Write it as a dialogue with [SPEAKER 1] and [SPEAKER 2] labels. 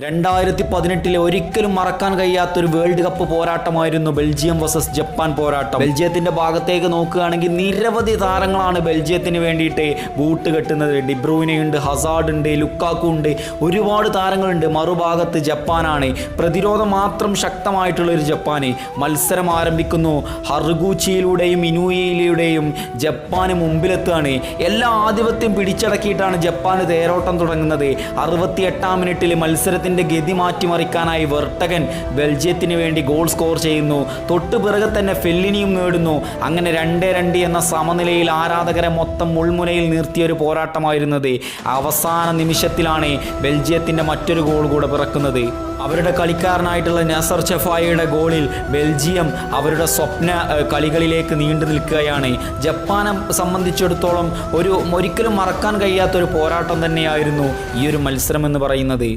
[SPEAKER 1] 2018 ഒരിക്കലും മറക്കാൻ കഴിയാത്തൊരു വേൾഡ് കപ്പ് പോരാട്ടമായിരുന്നു ബെൽജിയം വേഴ്സസ് ജപ്പാൻ പോരാട്ടം. ബെൽജിയത്തിന്റെ ഭാഗത്തേക്ക് നോക്കുകയാണെങ്കിൽ നിരവധി താരങ്ങളാണ് ബെൽജിയത്തിന് വേണ്ടിയിട്ട് ബൂട്ട് കെട്ടുന്നത്. ഡിബ്രൂയിനുണ്ട്, ഹസാർഡ് ഉണ്ട്, ലുക്കാക്കു ഉണ്ട്, ഒരുപാട് താരങ്ങളുണ്ട്. മറുഭാഗത്ത് ജപ്പാനാണ്. പ്രതിരോധം മാത്രം ശക്തമായിട്ടുള്ള ഒരു ജപ്പാന്. മത്സരം ആരംഭിക്കുന്നു. ഹർഗൂച്ചിയിലൂടെയും ഇനൂയിലൂടെയും ജപ്പാന് മുമ്പിലെത്തുകയാണ്. എല്ലാ ആധിപത്യം പിടിച്ചടക്കിയിട്ടാണ് ജപ്പാന് തേരോട്ടം തുടങ്ങുന്നത്. 68-ാം മിനിറ്റിൽ മത്സരത്തിന്റെ ഗതി മാറ്റിമറിക്കാനായി വെർട്ടഗൻ ബെൽജിയത്തിന് വേണ്ടി ഗോൾ സ്കോർ ചെയ്യുന്നു. തൊട്ടു പിറകെ തന്നെ ഫെല്ലിനിയും നേടുന്നു. അങ്ങനെ 2-2 എന്ന സമനിലയിൽ ആരാധകരെ മൊത്തം മുൾമുനയിൽ നിർത്തിയ ഒരു പോരാട്ടമായിരുന്നത്. അവസാന നിമിഷത്തിലാണ് ബെൽജിയത്തിന്റെ മറ്റൊരു ഗോൾ കൂടെ പിറക്കുന്നത്. അവരുടെ കളിക്കാരനായിട്ടുള്ള നസർ ചെഫായിയുടെ ഗോളിൽ ബെൽജിയം അവരുടെ സ്വപ്ന കളികളിലേക്ക് നീണ്ടു നിൽക്കുകയാണ്. ജപ്പാനെ സംബന്ധിച്ചിടത്തോളം ഒരിക്കലും മറക്കാൻ കഴിയാത്തൊരു പോരാട്ടം തന്നെയായിരുന്നു ഈ ഒരു മത്സരം എന്ന് പറയുന്നത്.